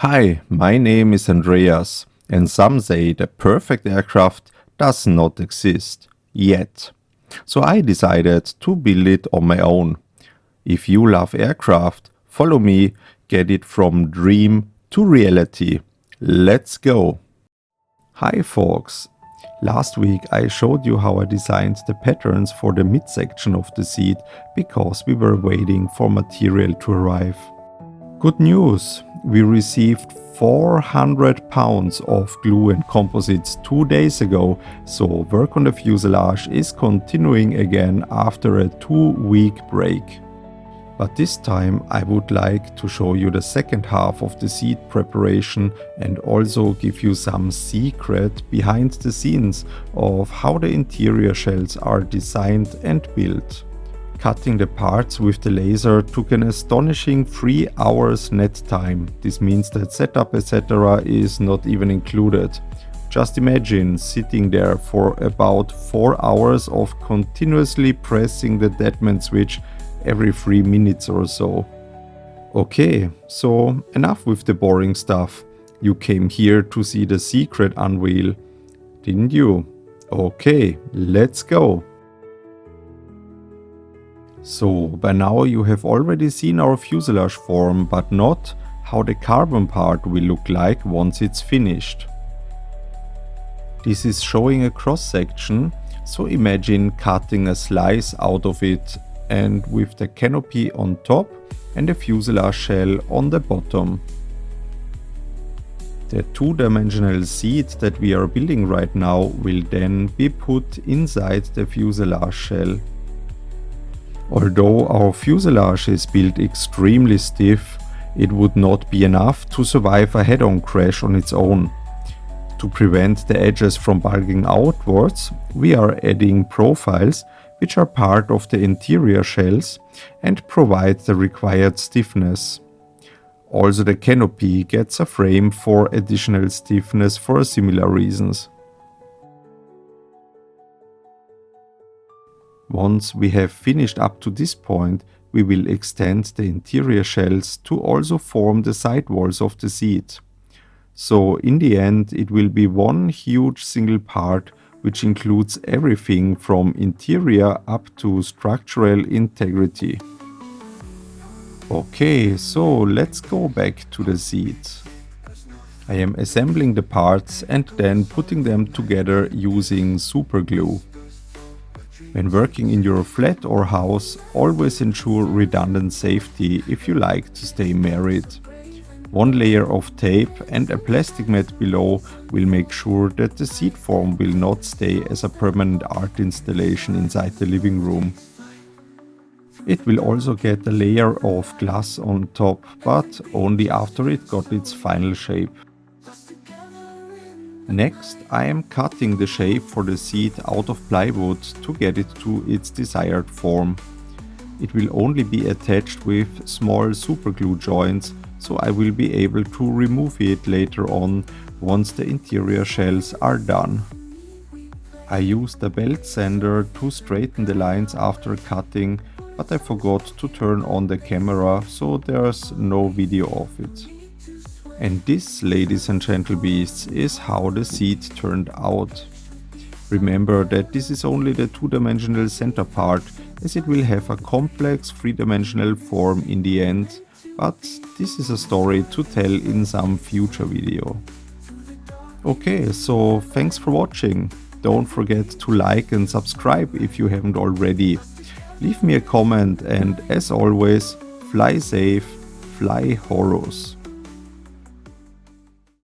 Hi, my name is Andreas, and some say the perfect aircraft does not exist yet. So I decided to build it on my own. If you love aircraft, follow me, get it from dream to reality. Let's go! Hi folks! Last week I showed you how I designed the patterns for the midsection of the seat because we were waiting for material to arrive. Good news! We received 400 pounds of glue and composites 2 days ago, so work on the fuselage is continuing again after a 2-week break. But this time I would like to show you the second half of the seat preparation and also give you some secret behind the scenes of how the interior shells are designed and built. Cutting the parts with the laser took an astonishing 3 hours net time. This means that setup etc. is not even included. Just imagine sitting there for about 4 hours of continuously pressing the deadman switch every 3 minutes or so. Okay, so enough with the boring stuff. You came here to see the secret unveil, didn't you? Okay, let's go! So, by now you have already seen our fuselage form, but not how the carbon part will look like once it's finished. This is showing a cross section, so imagine cutting a slice out of it and with the canopy on top and the fuselage shell on the bottom. The two-dimensional seat that we are building right now will then be put inside the fuselage shell. Although our fuselage is built extremely stiff, it would not be enough to survive a head-on crash on its own. To prevent the edges from bulging outwards, we are adding profiles which are part of the interior shells and provide the required stiffness. Also, the canopy gets a frame for additional stiffness for similar reasons. Once we have finished up to this point, we will extend the interior shells to also form the side walls of the seat. So in the end it will be one huge single part which includes everything from interior up to structural integrity. Okay, so let's go back to the seat. I am assembling the parts and then putting them together using super glue. When working in your flat or house, always ensure redundant safety if you like to stay married. One layer of tape and a plastic mat below will make sure that the seat form will not stay as a permanent art installation inside the living room. It will also get a layer of glass on top, but only after it got its final shape. Next, I am cutting the shape for the seat out of plywood to get it to its desired form. It will only be attached with small superglue joints, so I will be able to remove it later on once the interior shells are done. I used a belt sander to straighten the lines after cutting, but I forgot to turn on the camera, so there's no video of it. And this, ladies and gentlebeasts, is how the seat turned out. Remember that this is only the two-dimensional center part, as it will have a complex three-dimensional form in the end, but this is a story to tell in some future video. Okay, so thanks for watching. Don't forget to like and subscribe if you haven't already. Leave me a comment and as always, fly safe, fly Horus.